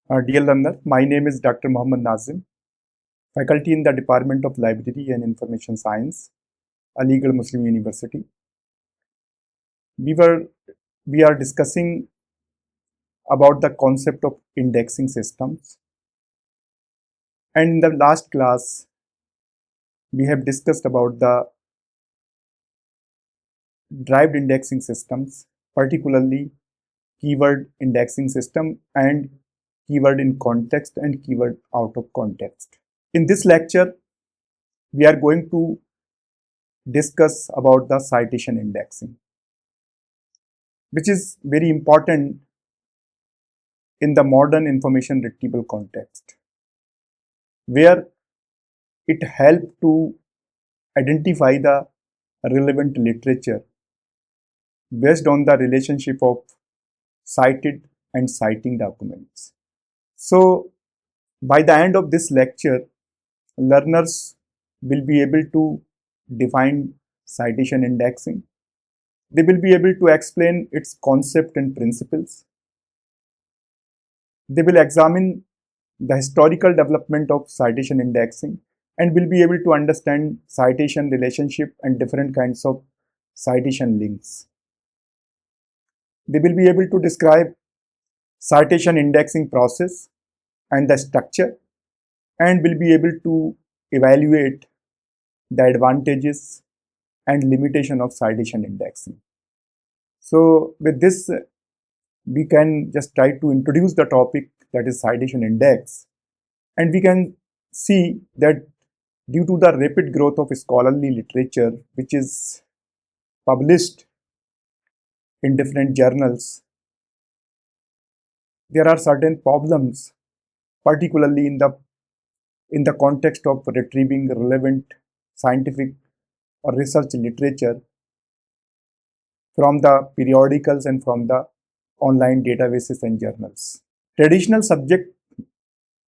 Dear learner, my name is Dr. Mohammed Nazim, faculty in the Department of Library and Information Science, Aligarh Muslim University. We were we are discussing about the concept of indexing systems, and in the last class we have discussed about the derived indexing systems, particularly keyword indexing system and keyword in context and keyword out of context. In this lecture, we are going to discuss about the citation indexing, which is very important in the modern information retrieval context, where it helps to identify the relevant literature based on the relationship of cited and citing documents. So, by the end of this lecture, learners will be able to define citation indexing. They will be able to explain its concept and principles. They will examine the historical development of citation indexing and will be able to understand citation relationship and different kinds of citation links. They will be able to describe citation indexing process and the structure, and will be able to evaluate the advantages and limitation of citation indexing. So with this, we can just try to introduce the topic, that is citation index, and we can see that due to the rapid growth of scholarly literature which is published in different journals, there are certain problems, particularly in the context of retrieving relevant scientific or research literature from the periodicals and from the online databases and journals. Traditional subject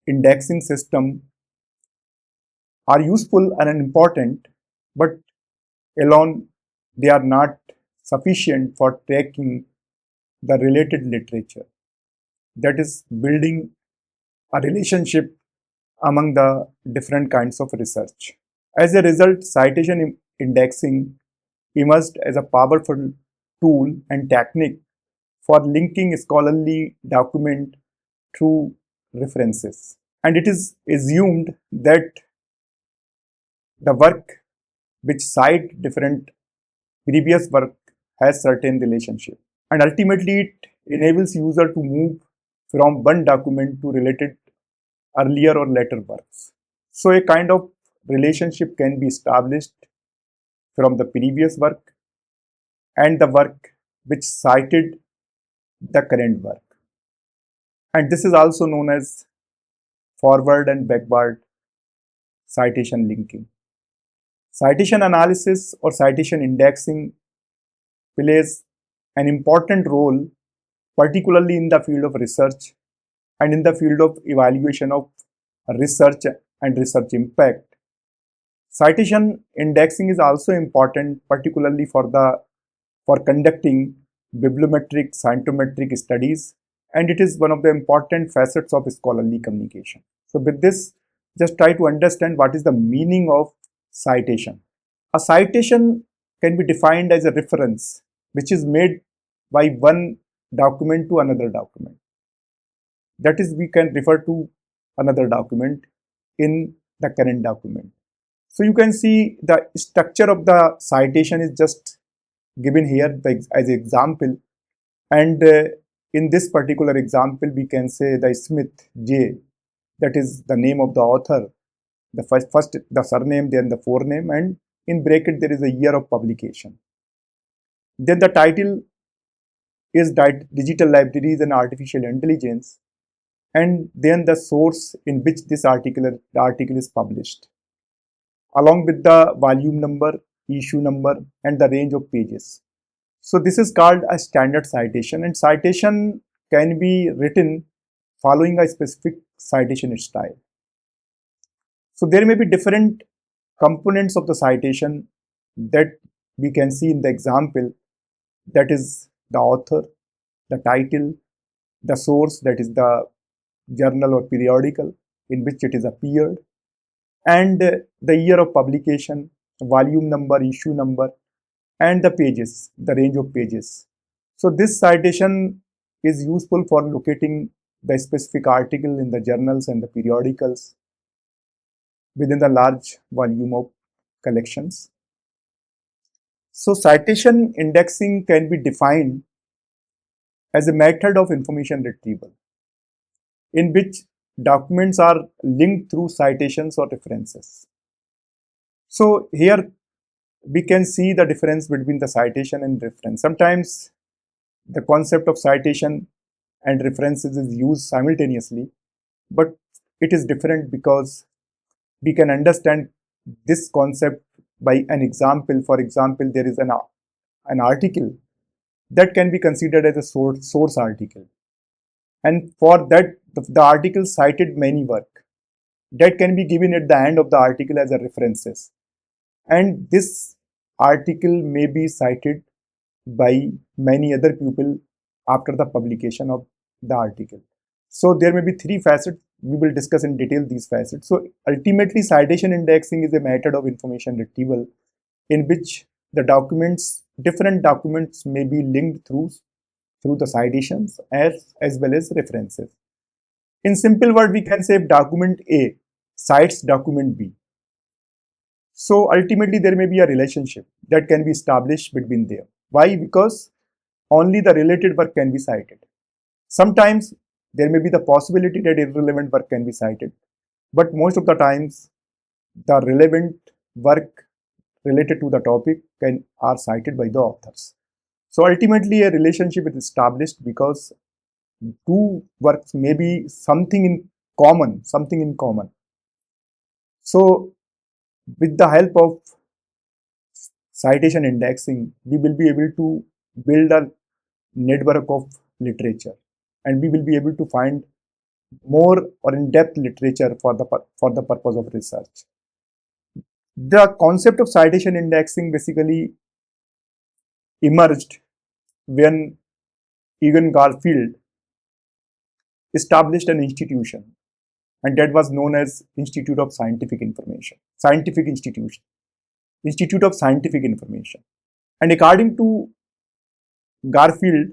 indexing system are useful and important, but alone they are not sufficient for tracking the related literature, that is building a relationship among the different kinds of research. As a result, citation indexing emerged as a powerful tool and technique for linking scholarly document through references. And it is assumed that the work which cite different previous work has certain relationship. And ultimately it enables user to move from one document to related earlier or later works. So a kind of relationship can be established from the previous work and the work which cited the current work. And this is also known as forward and backward citation linking. Citation analysis or citation indexing plays an important role, particularly in the field of research and in the field of evaluation of research and research impact. Citation indexing is also important, particularly for conducting bibliometric scientometric studies, and it is one of the important facets of scholarly communication. So with this, just try to understand what is the meaning of citation. A citation can be defined as a reference which is made by one document to another document. That is, we can refer to another document in the current document. So you can see the structure of the citation is just given here as an example, and in this particular example we can say the Smith J, that is the name of the author, the first the surname, then the forename, and in bracket there is a year of publication. Then the title is Digital Libraries and Artificial Intelligence, and then the source in which this article is published, along with the volume number, issue number, and the range of pages. So this is called a standard citation, and citation can be written following a specific citation style. So there may be different components of the citation that we can see in the example, that is the author, the title, the source, that is the journal or periodical in which it is appeared, and the year of publication, volume number, issue number, and the pages, the range of pages. So this citation is useful for locating the specific article in the journals and the periodicals within the large volume of collections. So citation indexing can be defined as a method of information retrieval in which documents are linked through citations or references. So here we can see the difference between the citation and reference. Sometimes the concept of citation and references is used simultaneously, but it is different because we can understand this concept by an example. For example, there is an article that can be considered as a source article, and for that the article cited many work that can be given at the end of the article as a references, and this article may be cited by many other people after the publication of the article. So there may be three facets. We will discuss in detail these facets. So ultimately, citation indexing is a method of information retrieval in which the different documents may be linked through the citations as well as references. In simple word, we can say if document A cites document B. So ultimately, there may be a relationship that can be established between them. Why? Because only the related work can be cited. Sometimes there may be the possibility that irrelevant work can be cited, but most of the times the relevant work related to the topic are cited by the authors. So ultimately a relationship is established because two works may be something in common. So with the help of citation indexing, we will be able to build a network of literature, and we will be able to find more or in-depth literature for the purpose of research. The concept of citation indexing basically emerged when Egan Garfield established an institution, and that was known as Institute of Scientific Information, Scientific Institution, Institute of Scientific Information. And according to Garfield,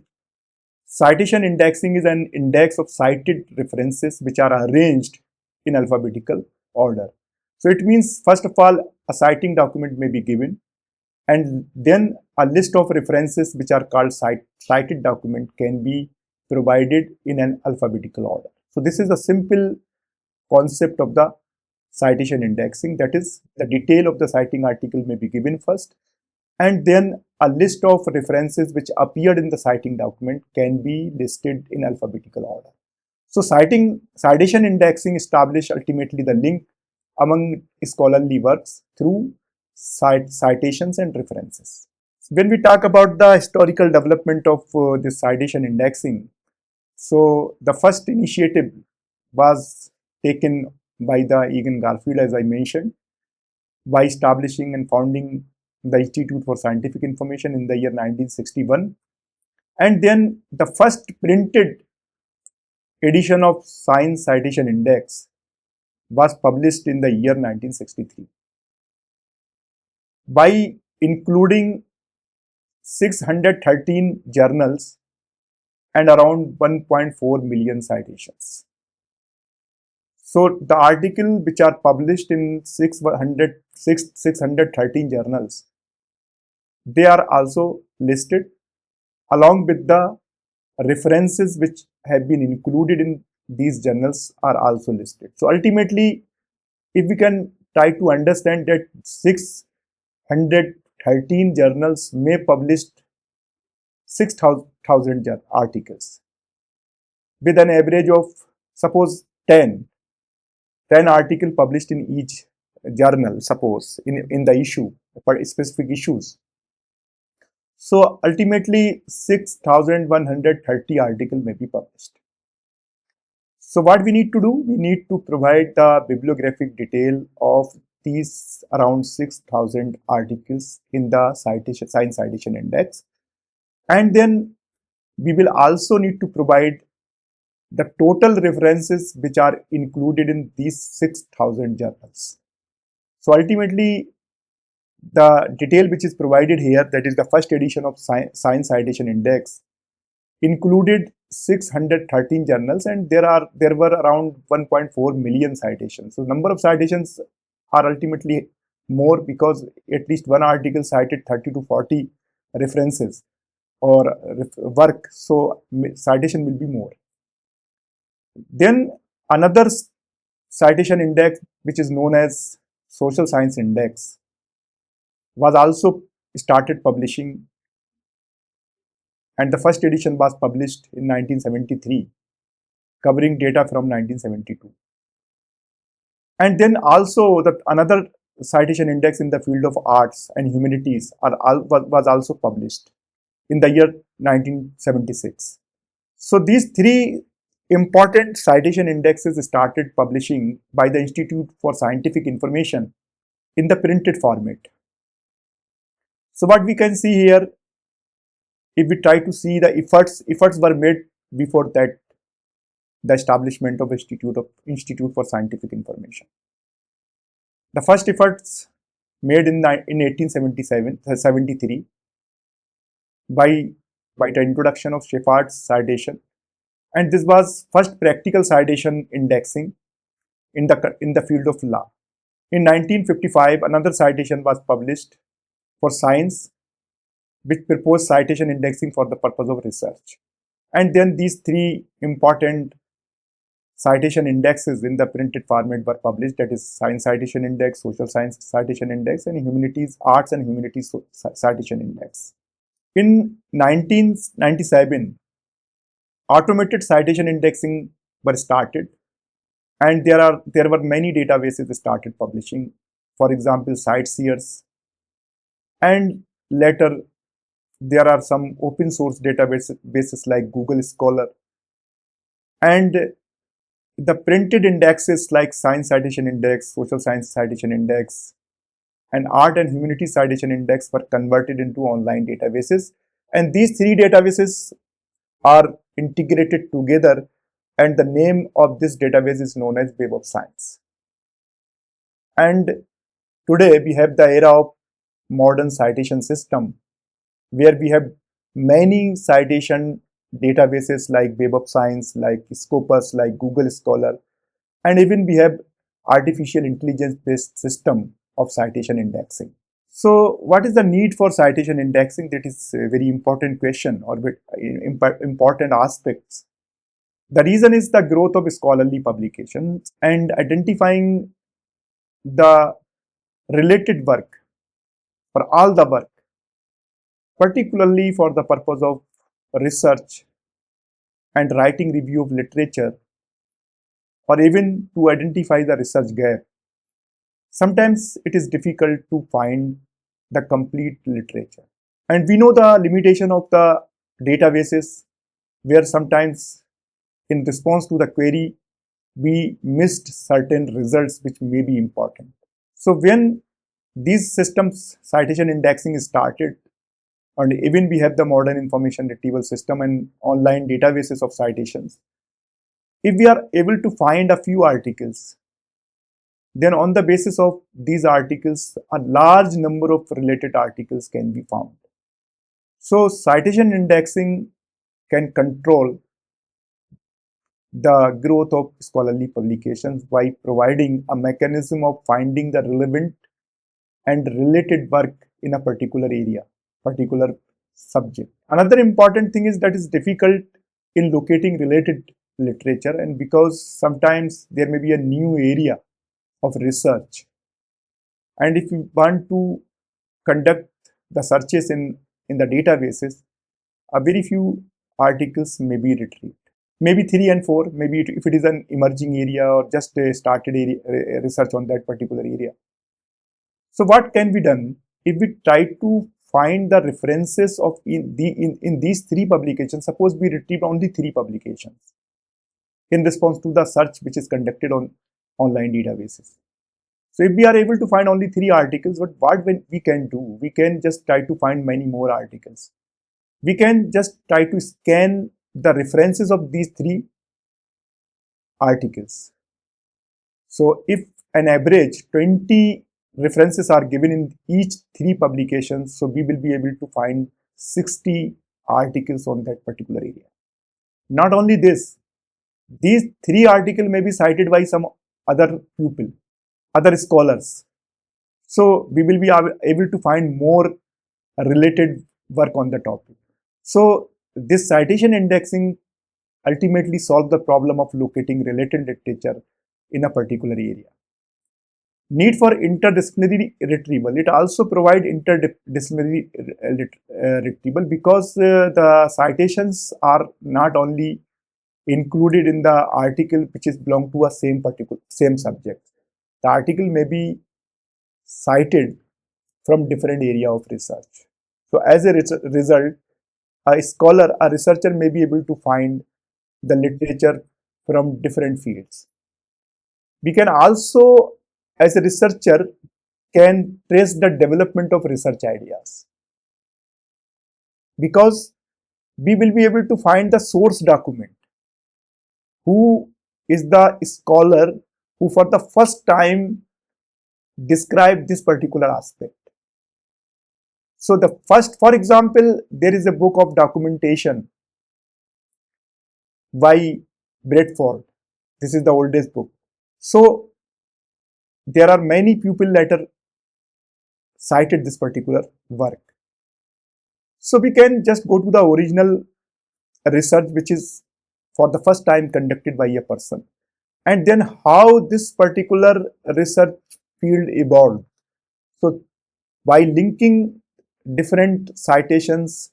citation indexing is an index of cited references which are arranged in alphabetical order. So it means, first of all, a citing document may be given, and then a list of references which are called cited document can be provided in an alphabetical order. So this is a simple concept of the citation indexing, that is, the detail of the citing article may be given first, and then a list of references which appeared in the citing document can be listed in alphabetical order. So citation indexing establishes ultimately the link among scholarly works through citations and references. When we talk about the historical development of this citation indexing, so the first initiative was taken by the Egan Garfield, as I mentioned, by establishing and founding the Institute for Scientific Information in the year 1961. And then the first printed edition of Science Citation Index was published in the year 1963 by including 613 journals and around 1.4 million citations. So the article which are published in 613 journals, they are also listed along with the references which have been included in these journals are also listed. So ultimately, if we can try to understand that 613 journals may publish 6,000 articles with an average of, suppose, 10 articles published in each journal, suppose in the issue for specific issues. So ultimately 6,130 articles may be published. So what we need to do, we need to provide the bibliographic detail of these around 6,000 articles in the Science Citation Index, and then we will also need to provide the total references which are included in these 6,000 journals. So ultimately, the detail which is provided here, that is the first edition of Science Citation Index, included 613 journals, and there were around 1.4 million citations. So number of citations are ultimately more because at least one article cited 30 to 40 references or work, so citation will be more. Then another citation index, which is known as Social Science Index, was also started publishing, and the first edition was published in 1973, covering data from 1972. And then also another citation index in the field of arts and humanities was also published in the year 1976. So these three important citation indexes started publishing by the Institute for Scientific Information in the printed format. So what we can see here, if we try to see the efforts were made before that, the establishment of Institute for Scientific Information. The first efforts made in 1873 by the introduction of Shepard's citation, and this was first practical citation indexing in the field of law. In 1955, another citation was published for science, which proposed citation indexing for the purpose of research. And then these three important citation indexes in the printed format were published, that is Science Citation Index, Social Science Citation Index, and Arts and Humanities Citation Index. In 1997, automated citation indexing were started, and there were many databases started publishing, for example CiteSeers, and later there are some open source databases like Google Scholar, and the printed indexes like Science Citation Index, Social Science Citation Index, and Art and Humanities Citation Index were converted into online databases, and these three databases are integrated together, and the name of this database is known as Web of Science. And today we have the era of modern citation system, where we have many citation databases like Web of Science, like Scopus, like Google Scholar, and even we have artificial intelligence based system of citation indexing. So what is the need for citation indexing? That is a very important question, or important aspects. The reason is the growth of scholarly publications and identifying the related work for all the work, particularly for the purpose of research and writing review of literature, or even to identify the research gap. Sometimes it is difficult to find the complete literature. And we know the limitation of the databases, where sometimes in response to the query, we missed certain results which may be important. So when these systems, citation indexing is started, and even we have the modern information retrieval system and online databases of citations, if we are able to find a few articles, then on the basis of these articles, a large number of related articles can be found. So citation indexing can control the growth of scholarly publications by providing a mechanism of finding the relevant and related work in a particular area, particular subject. Another important thing is that it's difficult in locating related literature, and because sometimes there may be a new area of research, and if you want to conduct the searches in the databases, a very few articles may be retrieved. Maybe 3 and 4, maybe if it is an emerging area or just started research on that particular area. So what can be done if we try to find the references of in these 3 publications? Suppose we retrieve only 3 publications in response to the search which is conducted on online databases. So if we are able to find only 3 articles, what we can do? We can just try to find many more articles. We can just try to scan the references of these 3 articles. So if an average 20 references are given in each 3 publications, so we will be able to find 60 articles on that particular area. Not only this, these 3 articles may be cited by some other people, other scholars. So we will be able to find more related work on the topic. So this citation indexing ultimately solves the problem of locating related literature in a particular area. Need for interdisciplinary retrieval. It also provides interdisciplinary retrieval because the citations are not only included in the article which is belong to a same subject. The article may be cited from different area of research. So as a result, a scholar, a researcher may be able to find the literature from different fields. We can also, as a researcher, can trace the development of research ideas because we will be able to find the source document. Who is the scholar who for the first time described this particular aspect? So the first, for example, there is a book of documentation by Bradford. This is the oldest book. So there are many people later cited this particular work. So we can just go to the original research which is for the first time conducted by a person, and then how this particular research field evolved. So by linking different citations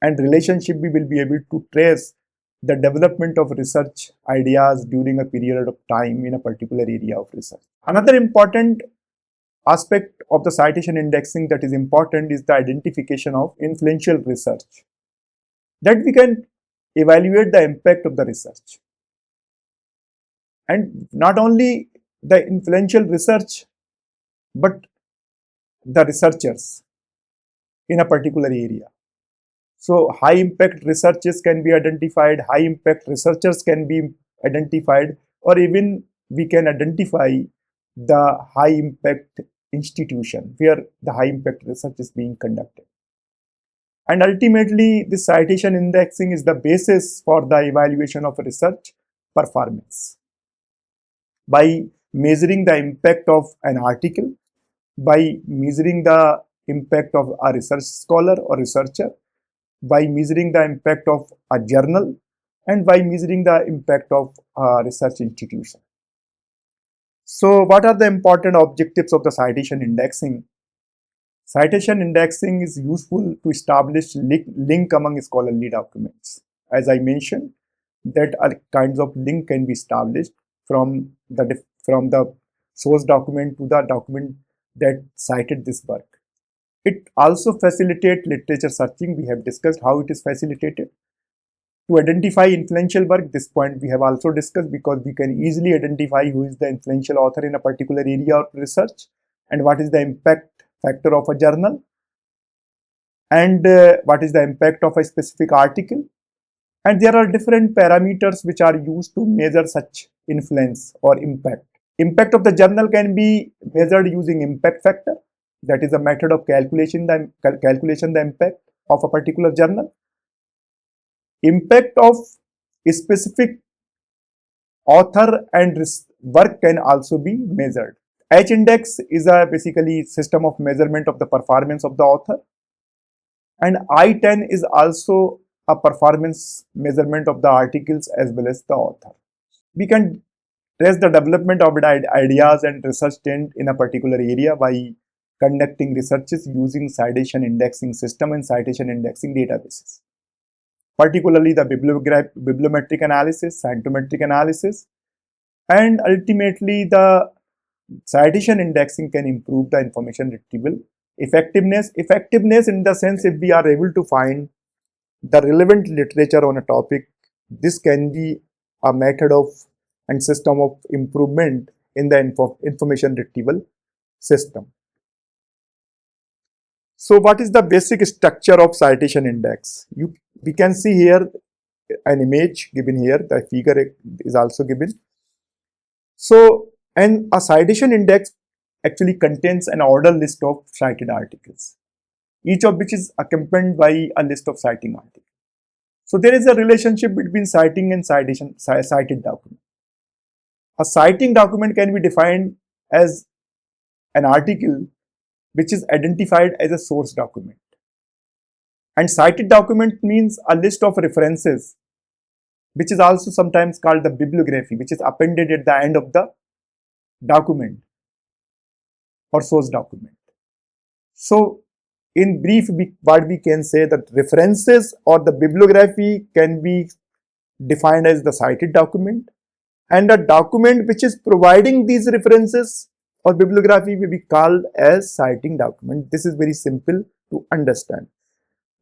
and relationship, we will be able to trace the development of research ideas during a period of time in a particular area of research. Another important aspect of the citation indexing that is important is the identification of influential research, that we can evaluate the impact of the research. And not only the influential research, but the researchers in a particular area. So high impact researches can be identified, high impact researchers can be identified, or even we can identify the high impact institution where the high impact research is being conducted. And ultimately, this citation indexing is the basis for the evaluation of research performance. By measuring the impact of an article, by measuring the impact of a research scholar or researcher, by measuring the impact of a journal, and by measuring the impact of a research institution. So what are the important objectives of the citation indexing? Citation indexing is useful to establish link among scholarly documents. As I mentioned, that kinds of link can be established from the source document to the document that cited this work. It also facilitates literature searching. We have discussed how it is facilitated. To identify influential work, this point we have also discussed because we can easily identify who is the influential author in a particular area of research and what is the impact factor of a journal and what is the impact of a specific article. And there are different parameters which are used to measure such influence or impact. Impact of the journal can be measured using impact factor. That is a method of calculation the impact of a particular journal. Impact of a specific author and work can also be measured. H-index is a basically system of measurement of the performance of the author, and I-10 is also a performance measurement of the articles as well as the author. We can trace the development of ideas and research trend in a particular area by conducting researches using citation indexing system and citation indexing databases, particularly the bibliometric analysis, scientometric analysis, and ultimately the citation indexing can improve the information retrieval effectiveness. Effectiveness in the sense, if we are able to find the relevant literature on a topic, this can be a method of and system of improvement in the information retrieval system. So what is the basic structure of citation index? We can see here an image given here, the figure is also given. So, and a citation index actually contains an ordered list of cited articles, each of which is accompanied by a list of citing articles. So there is a relationship between citing and cited document. A citing document can be defined as an article which is identified as a source document. And cited document means a list of references, which is also sometimes called the bibliography, which is appended at the end of the document or source document. So in brief, what we can say that references or the bibliography can be defined as the cited document, and a document which is providing these references or bibliography will be called as citing document. This is very simple to understand.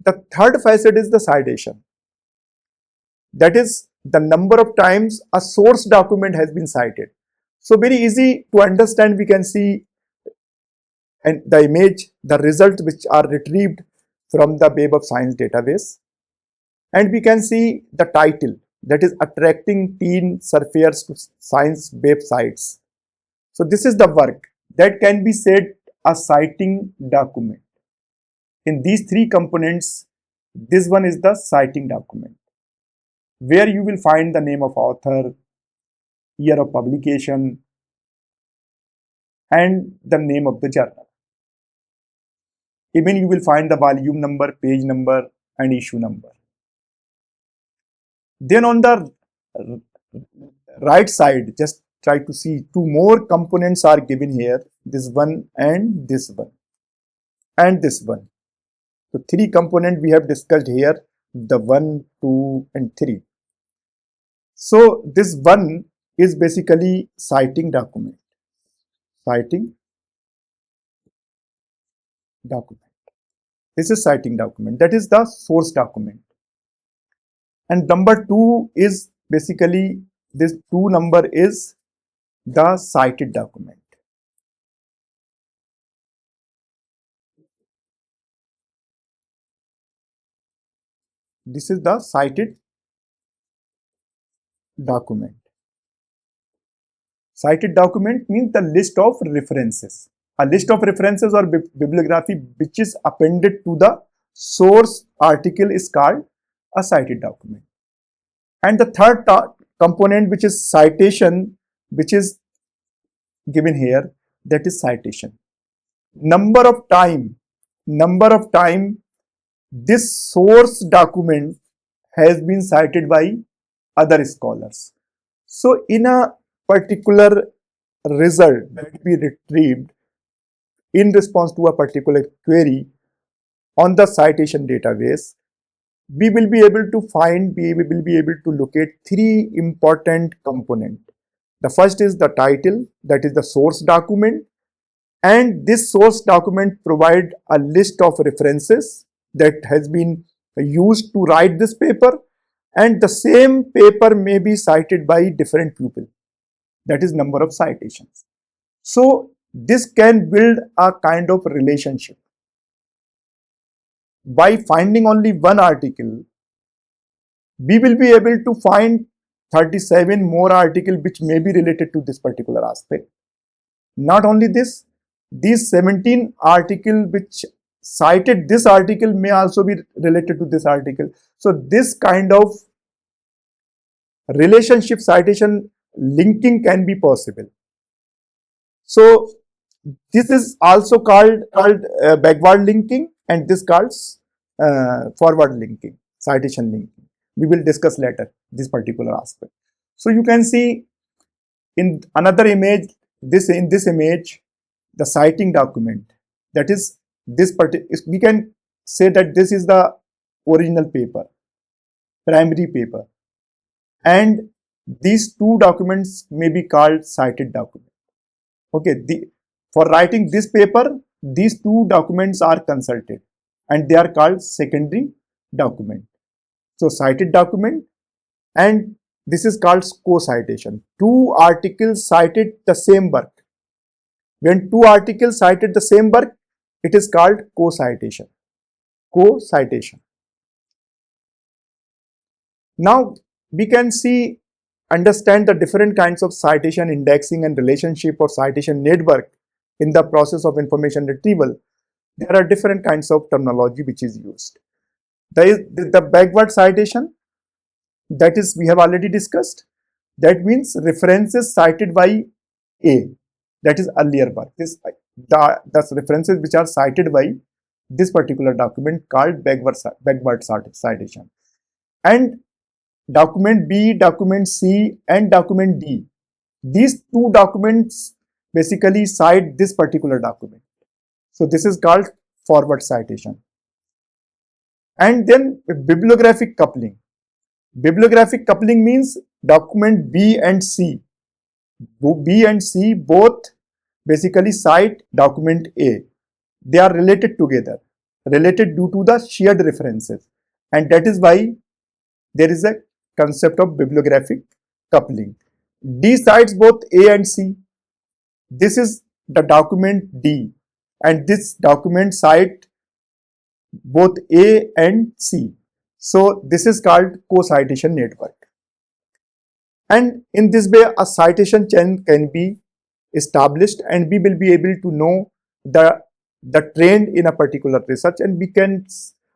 The third facet is the citation. That is the number of times a source document has been cited. So very easy to understand, we can see and the image, the results which are retrieved from the Web of Science database, and we can see the title, that is attracting teen surfers to science websites. So this is the work that can be said a citing document. In these three components, this one is the citing document, where you will find the name of author, year of publication, and the name of the journal. Even you will find the volume number, page number, and issue number. Then on the right side, just try to see two more components are given here, this one and this one, and this one. So three components we have discussed here, the 1, 2, and 3. So this one is basically citing document. Citing document. This is citing document. That is the source document. And number 2 is basically, this 2 number is the cited document. This is the cited document. Cited document means the list of references. A list of references or bibliography which is appended to the source article is called a cited document. And the third component, which is citation, which is given here, that is citation. Number of time this source document has been cited by other scholars. So in a particular result that we retrieved in response to a particular query on the citation database, we will be able to locate three important components. The first is the title, that is the source document, and this source document provides a list of references that has been used to write this paper, and the same paper may be cited by different people. That is number of citations. So this can build a kind of relationship. By finding only one article, we will be able to find 37 more articles which may be related to this particular aspect. Not only this, these 17 articles which cited this article may also be related to this article. So this kind of relationship citation linking can be possible. So this is also called backward linking, and this called forward linking, citation linking. We will discuss later this particular aspect. So you can see in another image, in this image, the citing document, that is this we can say that this is the original paper, primary paper, and these two documents may be called cited document. Okay, for writing this paper, these two documents are consulted and they are called secondary document. So cited document, and this is called co-citation. Two articles cited the same work. When two articles cited the same work, it is called co-citation. Co-citation. Now we can understand the different kinds of citation indexing and relationship or citation network in the process of information retrieval. There are different kinds of terminology which is used. There is the backward citation, that is we have already discussed. That means references cited by A, that is earlier work. The references which are cited by this particular document called backward citation. And document B, document C, and document D. These two documents basically cite this particular document. So this is called forward citation. And then bibliographic coupling. Bibliographic coupling means document B and C both basically cite document A. They are related together, related due to the shared references, and that is why there is a concept of bibliographic coupling. D cites both A and C. This is the document D, and this document cite both A and C. So this is called co-citation network. And in this way, a citation chain can be established, and we will be able to know the trend in a particular research, and we can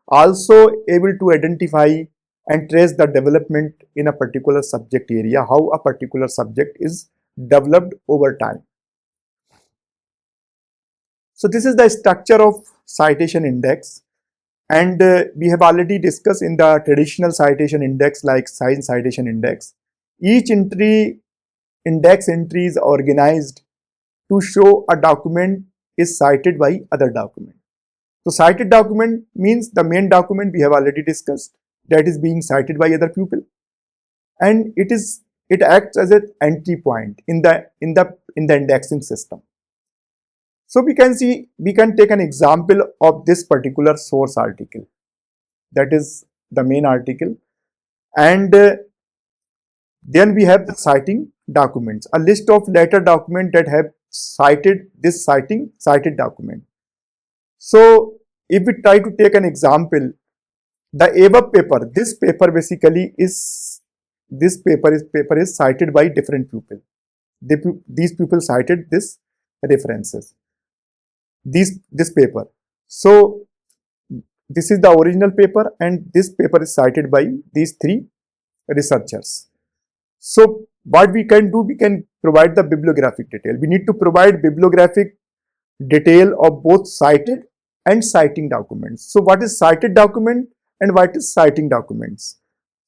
also able to identify and trace the development in a particular subject area, how a particular subject is developed over time. So this is the structure of citation index, and we have already discussed in the traditional citation index like science citation index. Each index entry is organized to show a document is cited by other document. So cited document means the main document we have already discussed, that is being cited by other people, and it acts as an entry point in the indexing system. So we can take an example of this particular source article, that is the main article, and then we have the citing documents, a list of later documents that have cited this cited document. So if we try to take an example, the above paper, this paper is cited by different people. These people cited this references, this paper. So this is the original paper, and this paper is cited by these three researchers. So what we can do, we can provide the bibliographic detail. We need to provide bibliographic detail of both cited and citing documents. So what is cited document and what is citing documents?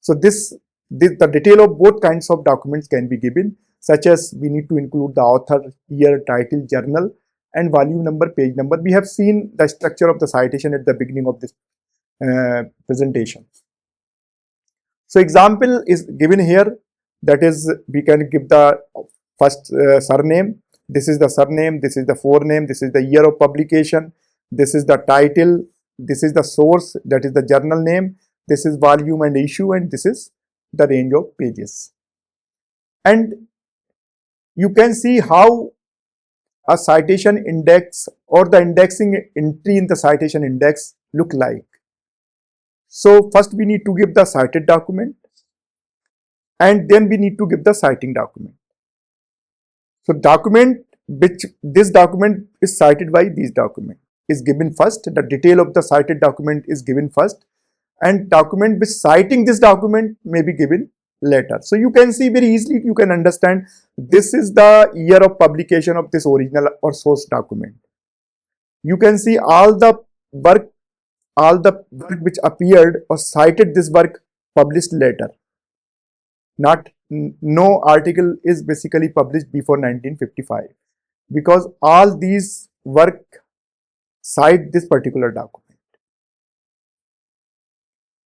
So the detail of both kinds of documents can be given, such as we need to include the author, year, title, journal, and volume number, page number. We have seen the structure of the citation at the beginning of this presentation. So example is given here, that is we can give the first surname. This is the surname, this is the forename, this is the year of publication, this is the title, this is the source, that is the journal name, this is volume and issue, and this is the range of pages. And you can see how a citation index or the indexing entry in the citation index look like. So first we need to give the cited document, and then we need to give the citing document. So this document is cited by these document is given first, the detail of the cited document is given first, and document which citing this document may be given later. So you can see very easily, you can understand this is the year of publication of this original or source document. You can see all the work which appeared or cited this work published later. No article is basically published before 1955, because all these work cite this particular document.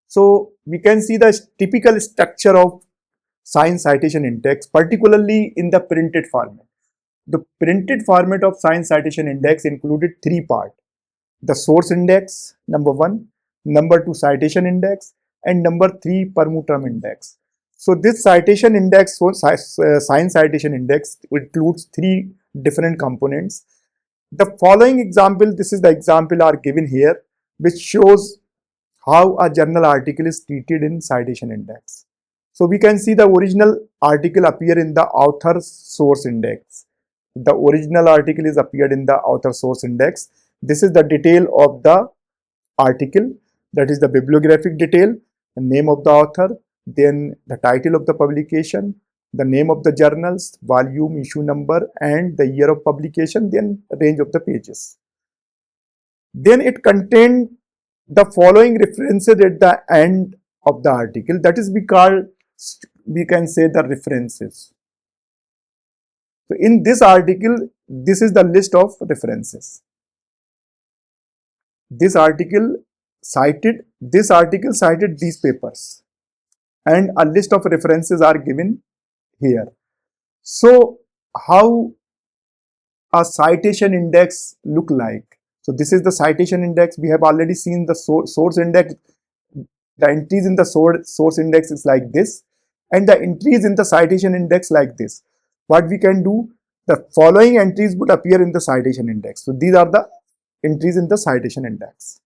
So we can see the typical structure of science citation index, particularly in the printed format. The printed format of science citation index included three parts: the source index, number 1, number 2 citation index, and number 3 permuterm index. So this citation index, science citation index, includes 3 different components. The following example, this is the example are given here, which shows how a journal article is treated in citation index. So we can see the original article appear in the author source index. The original article is appeared in the author source index. This is the detail of the article, that is the bibliographic detail, the name of the author, then the title of the publication, the name of the journals, volume, issue number, and the year of publication, then range of the pages. Then it contained the following references at the end of the article, that is we can say the references. So in this article, this is the list of references. This article cited these papers, and a list of references are given here. So how a citation index look like? So this is the citation index. We have already seen the source index. The entries in the source index is like this, and the entries in the citation index like this. What we can do, the following entries would appear in the citation index. So these are the entries in the citation index.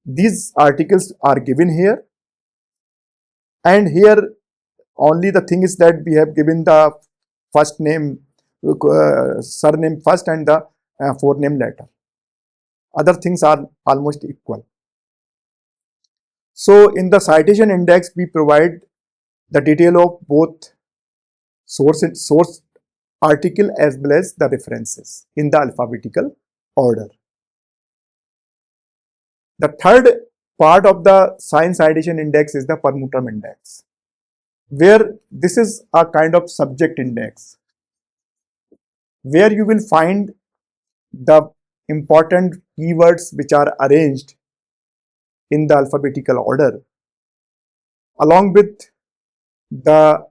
These articles are given here, and here only the thing is that we have given the first name, surname first, and the forename later. Other things are almost equal. So in the citation index, we provide the detail of both source article as well as the references in the alphabetical order. The third part of the science citation index is the per mutam index, where this is a kind of subject index, where you will find the important keywords which are arranged in the alphabetical order, along with the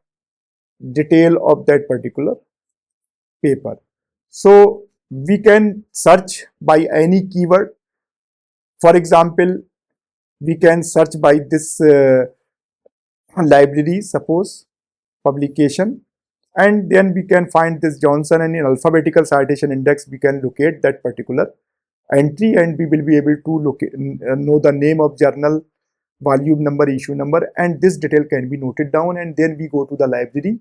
detail of that particular paper. So we can search by any keyword. For example, we can search by this library, suppose, publication, and then we can find this Johnson, and in alphabetical citation index we can locate that particular entry, and we will be able to know the name of journal, volume number, issue number, and this detail can be noted down. And then we go to the library,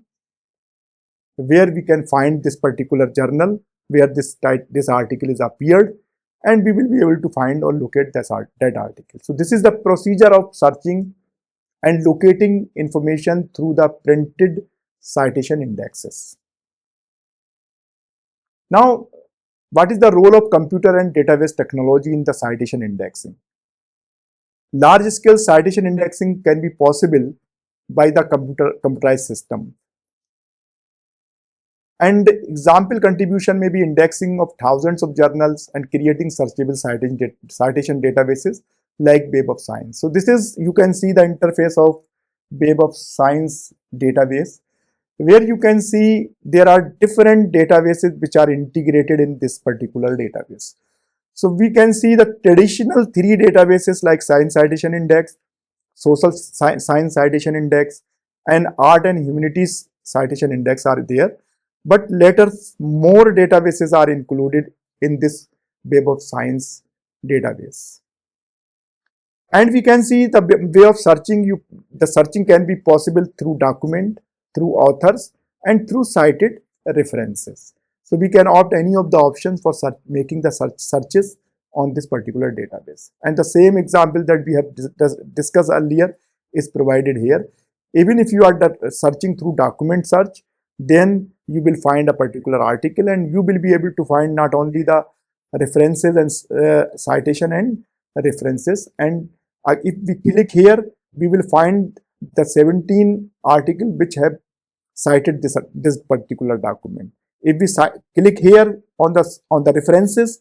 where we can find this particular journal where this article is appeared, and we will be able to find or locate that article. So this is the procedure of searching and locating information through the printed citation indexes. Now, what is the role of computer and database technology in the citation indexing? Large-scale citation indexing can be possible by the computerized system. And example contribution may be indexing of thousands of journals and creating searchable citation databases like Web of Science. So this is, you can see the interface of Web of Science database, where you can see there are different databases which are integrated in this particular database. So we can see the traditional three databases like Science Citation Index, Social Science Citation Index, and Art and Humanities Citation Index are there. But later more databases are included in this Web of Science database. And we can see the way of searching. The searching can be possible through document, through authors, and through cited references. So we can opt any of the options for making the searches on this particular database. And the same example that we have discussed earlier is provided here. Even if you are searching through document search, then you will find a particular article, and you will be able to find not only the references and citation and references. And if we click here, we will find the 17 articles which have cited this particular document. If we click here on the references,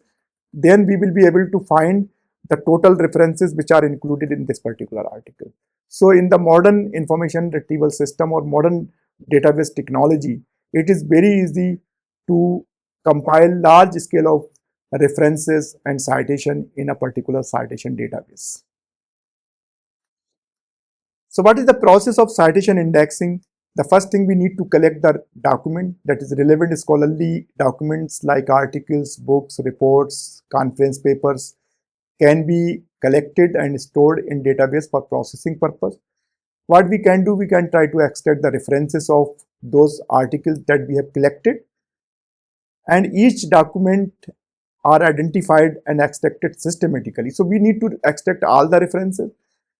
then we will be able to find the total references which are included in this particular article. So in the modern information retrieval system or modern database technology, it is very easy to compile large scale of references and citation in a particular citation database. So what is the process of citation indexing? The first thing, we need to collect the document, that is relevant scholarly documents like articles, books, reports, conference papers can be collected and stored in database for processing purpose. What we can do, we can try to extract the references of those articles that we have collected, and each document are identified and extracted systematically. So we need to extract all the references,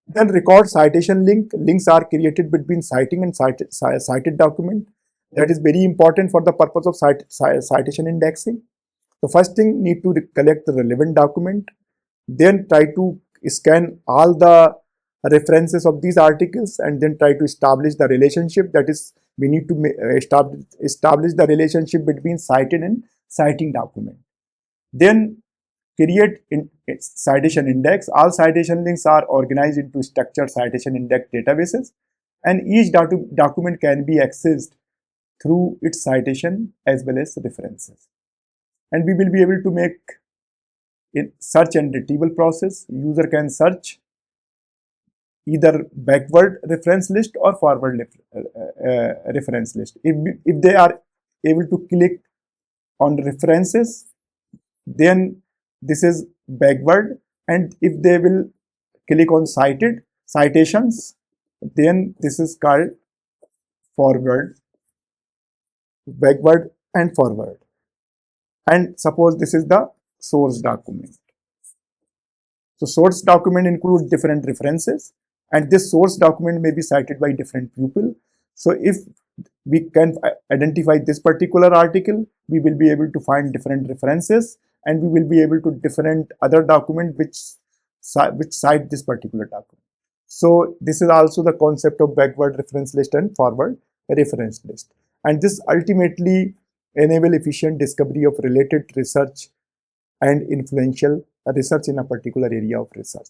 then record citation link. Links are created between citing and cited document. That is very important for the purpose of citation indexing. So first thing, need to collect the relevant document, then try to scan all the references of these articles, and then try to establish the relationship. That is, we need to establish the relationship between cited and citing document. Then create citation index. All citation links are organized into structured citation index databases, and each document can be accessed through its citation as well as references. And we will be able to make in search and retrieval process. User can search either backward reference list or forward reference list. If they are able to click on references, then this is backward, and if they will click on citations, then this is called forward, backward and forward. And suppose this is the source document. So source document includes different references, and this source document may be cited by different people. So if we can identify this particular article, we will be able to find different references, and we will be able to different other document which cite this particular document. So this is also the concept of backward reference list and forward reference list. And this ultimately enable efficient discovery of related research and influential research in a particular area of research.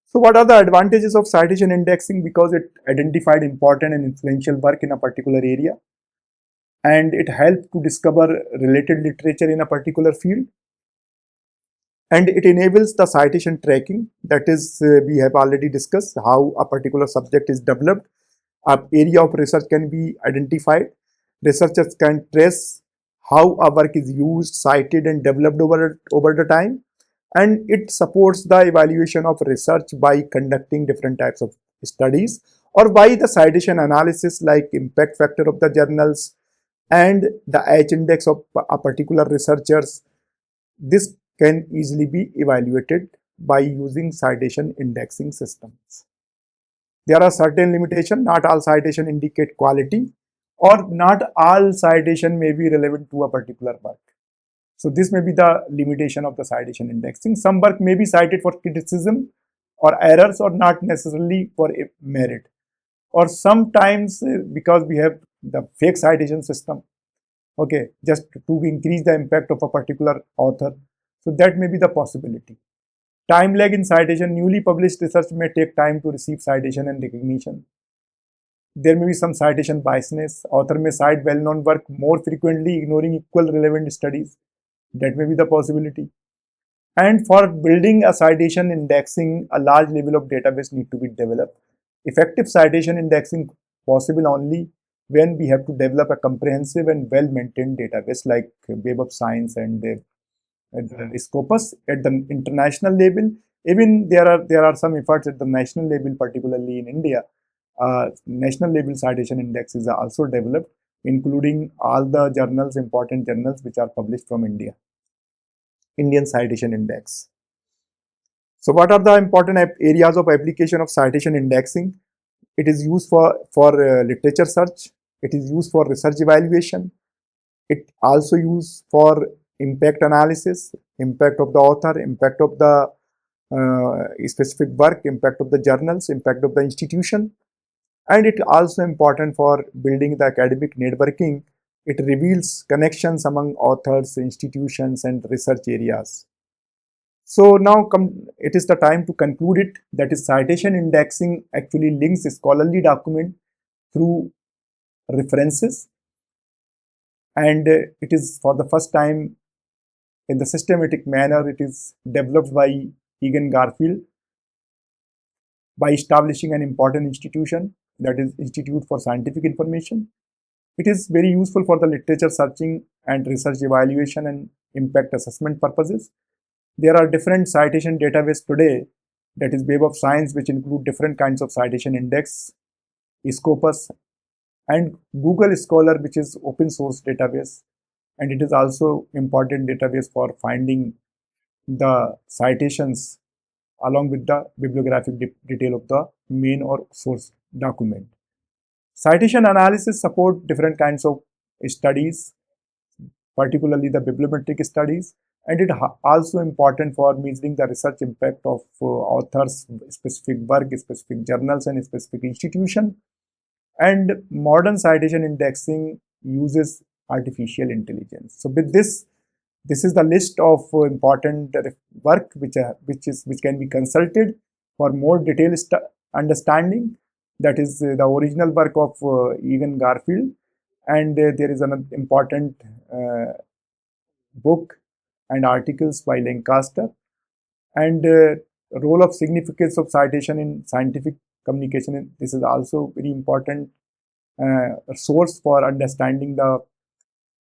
So what are the advantages of citation indexing? Because it identified important and influential work in a particular area, and it helped to discover related literature in a particular field, and it enables the citation tracking. That is, we have already discussed how a particular subject is developed. An area of research can be identified. Researchers can trace how a work is used, cited, and developed over the time. And it supports the evaluation of research by conducting different types of studies, or by the citation analysis like impact factor of the journals and the H index of a particular researchers. This can easily be evaluated by using citation indexing systems. There are certain limitations. Not all citation indicate quality, or not all citation may be relevant to a particular work. So this may be the limitation of the citation indexing. Some work may be cited for criticism or errors, or not necessarily for merit. Or sometimes because we have the fake citation system, okay, just to increase the impact of a particular author. So that may be the possibility. Time lag in citation. Newly published research may take time to receive citation and recognition. There may be some citation biasness. Author may cite well-known work more frequently, ignoring equal relevant studies. That may be the possibility. And for building a citation indexing, a large level of database need to be developed. Effective citation indexing possible only when we have to develop a comprehensive and well-maintained database like Web of Science and the Scopus at the international level. Even there are some efforts at the national level, particularly in India. National level citation indexes are also developed, including all the journals, important journals which are published from India. Indian Citation Index. So what are the important areas of application of citation indexing? It is used for literature search. It is used for research evaluation. It also used for impact analysis, impact of the author, impact of the specific work, impact of the journals, impact of the institution. And it also important for building the academic networking. It reveals connections among authors, institutions, and research areas. So now it is the time to conclude it. That is, citation indexing actually links a scholarly document through references, and it is for the first time in the systematic manner. It is developed by Egan Garfield by establishing an important institution, that is Institute for Scientific Information. It is very useful for the literature searching and research evaluation and impact assessment purposes. There are different citation databases today, that is Web of Science, which include different kinds of citation index. Scopus, and Google Scholar, which is open source database, and it is also important database for finding the citations along with the bibliographic detail of the main or source document. Citation analysis support different kinds of studies, particularly the bibliometric studies, and it also important for measuring the research impact of authors, specific work, specific journals, and specific institution. And modern citation indexing uses artificial intelligence. So with this is the list of important work which can be consulted for more detailed understanding. That is the original work of Egan Garfield, and there is an important book and articles by Lancaster, and role of significance of citation in scientific communication. This is also very important source for understanding the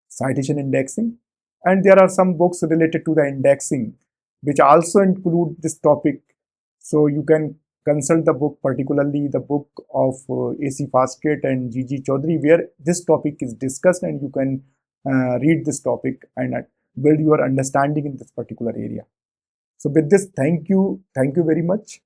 citation indexing. And there are some books related to the indexing which also include this topic. So you can consult the book, particularly the book of A.C. Foskett and G.G. Chaudhary, where this topic is discussed, and you can read this topic and build your understanding in this particular area. So with this, thank you very much.